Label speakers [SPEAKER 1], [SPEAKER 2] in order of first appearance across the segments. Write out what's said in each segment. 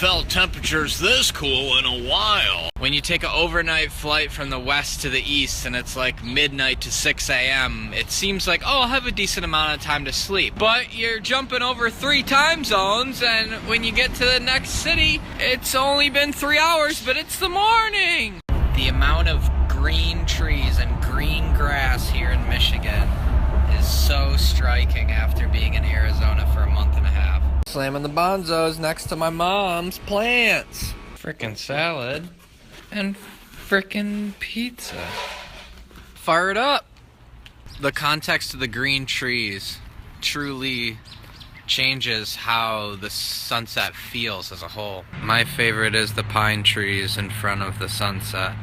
[SPEAKER 1] felt temperatures this cool in a while. When you take an overnight flight from the west to the east and it's like midnight to 6 a.m., it seems like, oh, I'll have a decent amount of time to sleep. But you're jumping over 3 time zones, and when you get to the next city, it's only been 3 hours, but it's the morning. The amount of green trees and green grass here in Michigan is so striking after being in Arizona for a month and a half. Slamming the bonzos next to my mom's plants. Frickin' salad and frickin' pizza. Fire it up. The context of the green trees truly changes how the sunset feels as a whole. My favorite is the pine trees in front of the sunset,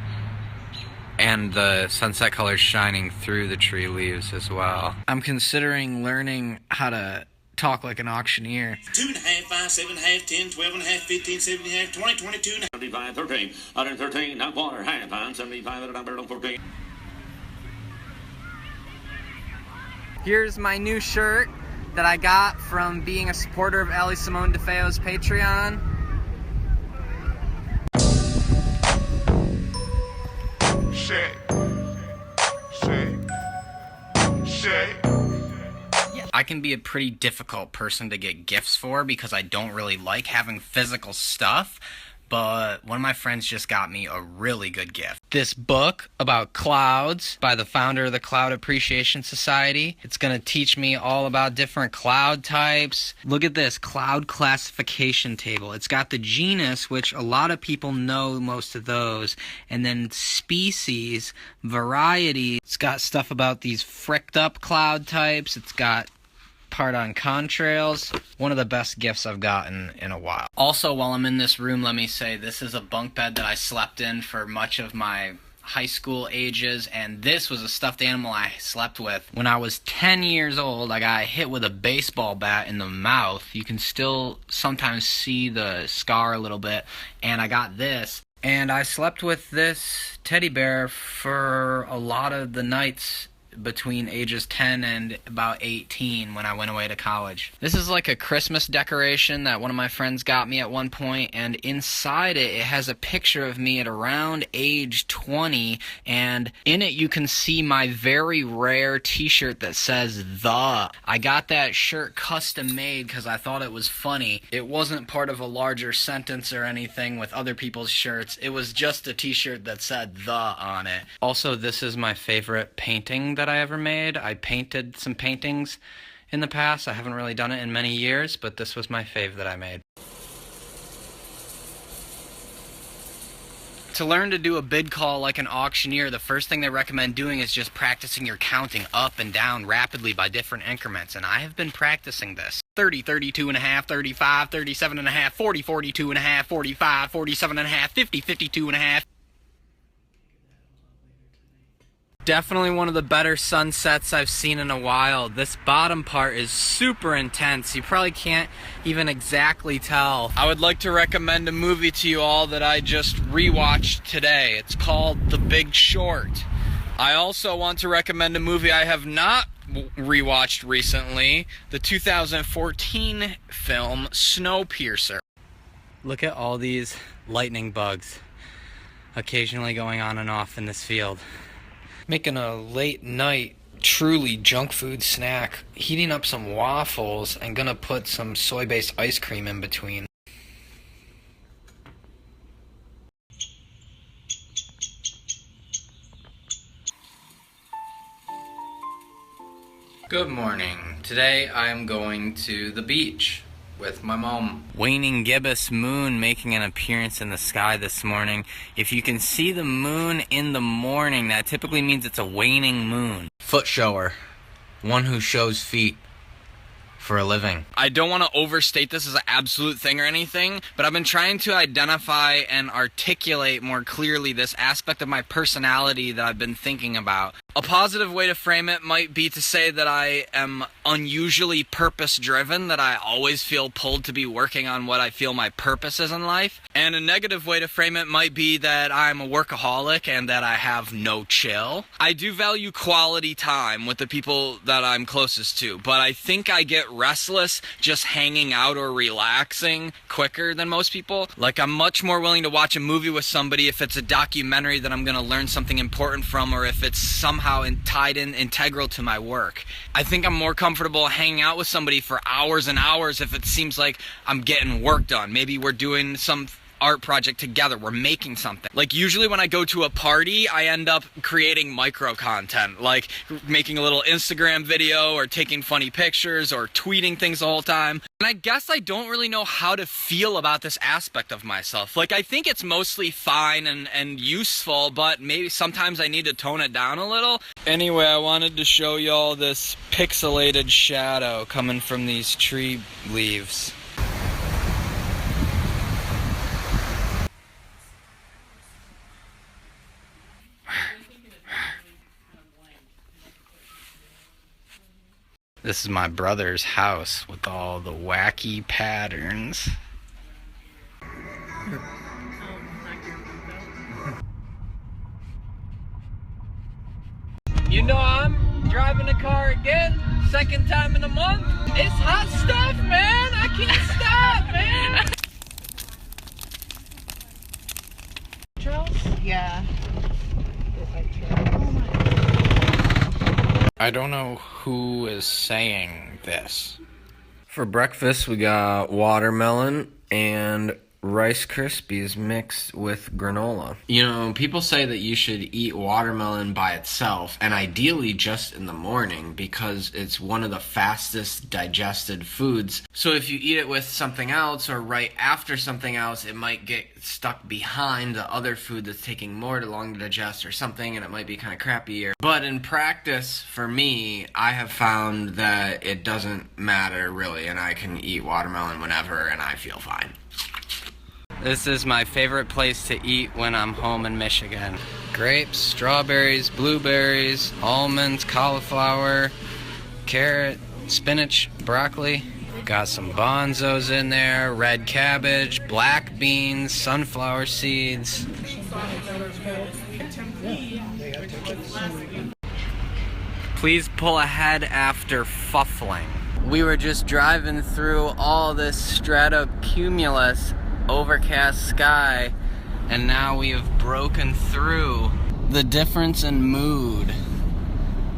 [SPEAKER 1] and the sunset colors shining through the tree leaves as well. I'm considering learning how to talk like an auctioneer. 2.5, 5, 7.5, 10, 12.5, 15, 17.5, 20, 22, 75, 13, 113, not quarter, half, 75, number 14. Here's my new shirt that I got from being a supporter of Ali Simone DeFeo's Patreon. I can be a pretty difficult person to get gifts for because I don't really like having physical stuff, but one of my friends just got me a really good gift. This book about clouds by the founder of the Cloud Appreciation Society. It's going to teach me all about different cloud types. Look at this cloud classification table. It's got the genus, which a lot of people know most of those, and then species, variety. It's got stuff about these fricked up cloud types. It's got part on contrails. One of the best gifts I've gotten in a while. Also, while I'm in this room, let me say this is a bunk bed that I slept in for much of my high school ages, and this was a stuffed animal I slept with. When I was 10 years old, I got hit with a baseball bat in the mouth. You can still sometimes see the scar a little bit, and I got this. And I slept with this teddy bear for a lot of the nights between ages 10 and about 18 when I went away to college. This is like a Christmas decoration that one of my friends got me at one point, and inside it has a picture of me at around age 20, and in it you can see my very rare t-shirt that says "The." I got that shirt custom made because I thought it was funny. It wasn't part of a larger sentence or anything with other people's shirts. It was just a t-shirt that said "The" on it. Also, this is my favorite painting that I ever made. I painted some paintings in the past. I haven't really done it in many years, but this was my fave that I made. To learn to do a bid call like an auctioneer, the first thing they recommend doing is just practicing your counting up and down rapidly by different increments, and I have been practicing this. 30, 32.5, 35, 37.5, 40, 42.5, 45, 47.5, 50, 52.5. Definitely one of the better sunsets I've seen in a while. This bottom part is super intense. You probably can't even exactly tell. I would like to recommend a movie to you all that I just rewatched today. It's called The Big Short. I also want to recommend a movie I have not rewatched recently, the 2014 film Snowpiercer. Look at all these lightning bugs occasionally going on and off in this field. Making a late night truly junk food snack, heating up some waffles and gonna put some soy-based ice cream in between. Good morning. Today I am going to the beach with my mom. Waning gibbous moon making an appearance in the sky this morning. If you can see the moon in the morning, that typically means it's a waning moon. Foot shower. One who shows feet for a living. I don't want to overstate this as an absolute thing or anything, but I've been trying to identify and articulate more clearly this aspect of my personality that I've been thinking about. A positive way to frame it might be to say that I am unusually purpose-driven, that I always feel pulled to be working on what I feel my purpose is in life. And a negative way to frame it might be that I'm a workaholic and that I have no chill. I do value quality time with the people that I'm closest to, but I think I get restless just hanging out or relaxing quicker than most people. Like, I'm much more willing to watch a movie with somebody if it's a documentary that I'm going to learn something important from, or if it's somehow tied in integral to my work. I think I'm more comfortable hanging out with somebody for hours and hours if it seems like I'm getting work done. Maybe we're doing some art project together, we're making something. Like, usually when I go to a party, I end up creating micro content, like making a little Instagram video or taking funny pictures or tweeting things the whole time. And I guess I don't really know how to feel about this aspect of myself. Like, I think it's mostly fine and useful, but maybe sometimes I need to tone it down a little. Anyway, I wanted to show y'all this pixelated shadow coming from these tree leaves. This is my brother's house with all the wacky patterns. You know, I'm driving a car again, second time in a month. It's hot stuff, man. I can't stop, man.
[SPEAKER 2] Charles? Yeah.
[SPEAKER 1] I don't know who is saying this. For breakfast, we got watermelon and Rice Krispies mixed with granola. You know, people say that you should eat watermelon by itself, and ideally just in the morning, because it's one of the fastest digested foods. So if you eat it with something else or right after something else, it might get stuck behind the other food that's taking more long to digest or something, and it might be kind of crappier. But in practice, for me, I have found that it doesn't matter really, and I can eat watermelon whenever and I feel fine. This is my favorite place to eat when I'm home in Michigan. Grapes, strawberries, blueberries, almonds, cauliflower, carrot, spinach, broccoli. Got some bonzos in there, red cabbage, black beans, sunflower seeds. Please pull ahead after fuffling. We were just driving through all this stratocumulus overcast sky, and now we have broken through. The difference in mood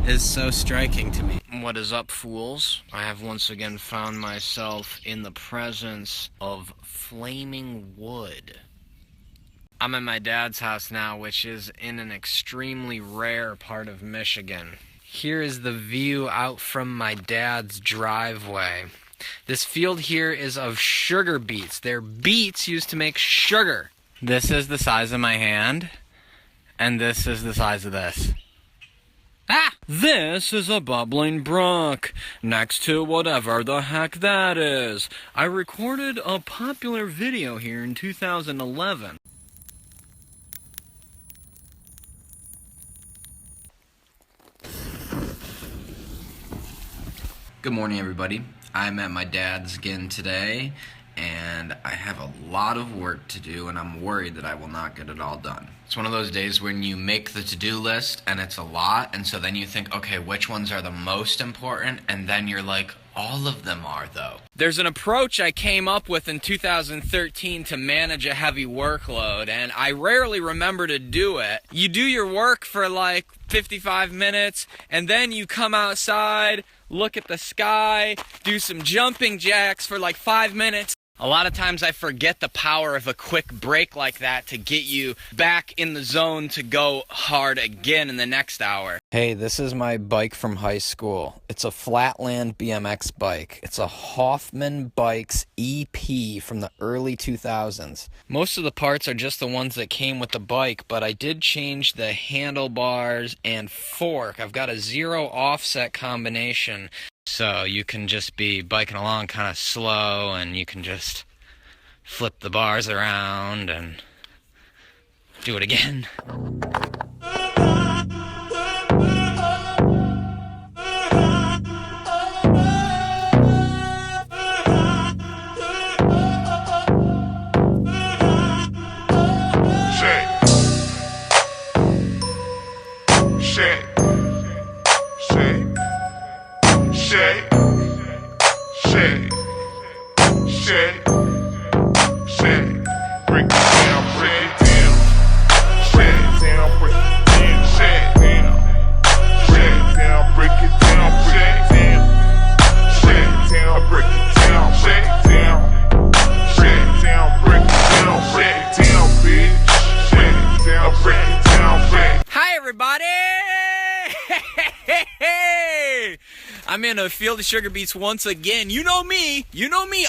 [SPEAKER 1] is so striking to me. What is up, fools? I have once again found myself in the presence of flaming wood. I'm at my dad's house now, which is in an extremely rare part of Michigan. Here is the view out from my dad's driveway. This field here is of sugar beets. They're beets used to make sugar. This is the size of my hand, and this is the size of this. Ah! This is a bubbling brook, next to whatever the heck that is. I recorded a popular video here in 2011. Good morning, everybody. I'm at my dad's again today, and I have a lot of work to do, and I'm worried that I will not get it all done. It's one of those days when you make the to-do list, and it's a lot, and so then you think, okay, which ones are the most important? And then you're like, all of them are, though. There's an approach I came up with in 2013 to manage a heavy workload, and I rarely remember to do it. You do your work for like 55 minutes, and then you come outside, look at the sky, do some jumping jacks for like 5 minutes. A lot of times I forget the power of a quick break like that to get you back in the zone to go hard again in the next hour. Hey, this is my bike from high school. It's a flatland BMX bike. It's a Hoffman Bikes EP from the early 2000s. Most of the parts are just the ones that came with the bike, but I did change the handlebars and fork. I've got a 0 offset combination. So you can just be biking along kind of slow, and you can just flip the bars around and do it again.
[SPEAKER 2] shake, shake, shake, shake, shake, shake. Break it down, break it down. Shake down, break it down. Shake down, shake down, break it down, break it down. Shake down, break it down, shake down. Shake down, break it down, break it down, bitch. Shake down, break it down, break.
[SPEAKER 1] Hi, everybody! I'm in a field of sugar beets once again. You know me,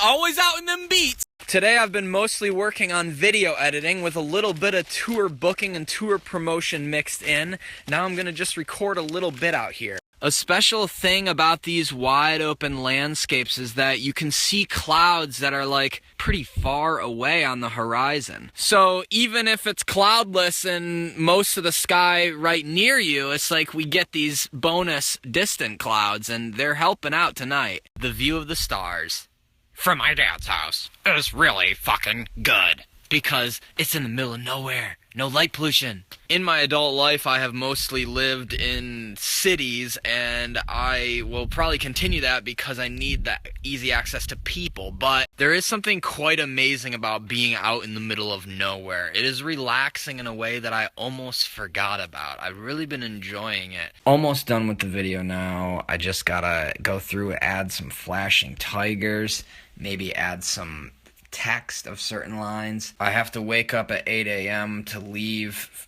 [SPEAKER 1] always out in them beets. Today I've been mostly working on video editing with a little bit of tour booking and tour promotion mixed in. Now I'm gonna just record a little bit out here. A special thing about these wide open landscapes is that you can see clouds that are like pretty far away on the horizon. So even if it's cloudless and most of the sky right near you, it's like we get these bonus distant clouds, and they're helping out tonight. The view of the stars from my dad's house is really fucking good because it's in the middle of nowhere. No light pollution. In my adult life, I have mostly lived in cities, and I will probably continue that because I need that easy access to people. But there is something quite amazing about being out in the middle of nowhere. It is relaxing in a way that I almost forgot about. I've really been enjoying it. Almost done with the video now. I just gotta go through and add some flashing tigers, maybe add some text of certain lines. I have to wake up at 8 a.m. to leave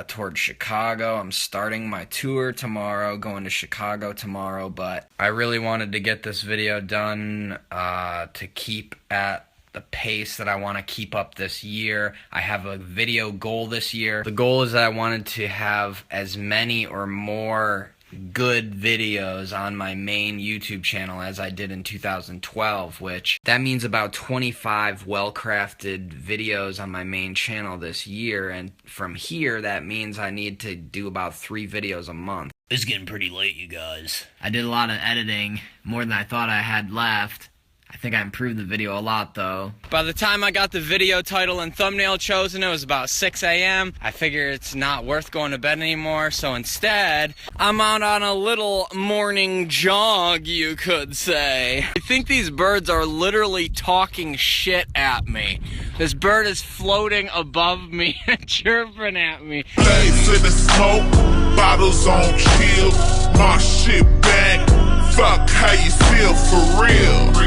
[SPEAKER 1] towards Chicago. I'm starting my tour tomorrow, going to Chicago tomorrow, but I really wanted to get this video done to keep at the pace that I want to keep up this year. I have a video goal this year. The goal is that I wanted to have as many or more good videos on my main YouTube channel as I did in 2012, which that means about 25 well-crafted videos on my main channel this year, and from here that means I need to do about 3 videos a month. It's getting pretty late, you guys. I did a lot of editing, more than I thought I had left. I think I improved the video a lot, though. By the time I got the video title and thumbnail chosen, it was about 6 a.m. I figured it's not worth going to bed anymore, so instead, I'm out on a little morning jog, you could say. I think these birds are literally talking shit at me. This bird is floating above me and chirping at me.
[SPEAKER 2] Blaze in the smoke, bottles on chill, my shit back. Fuck how you feel for real.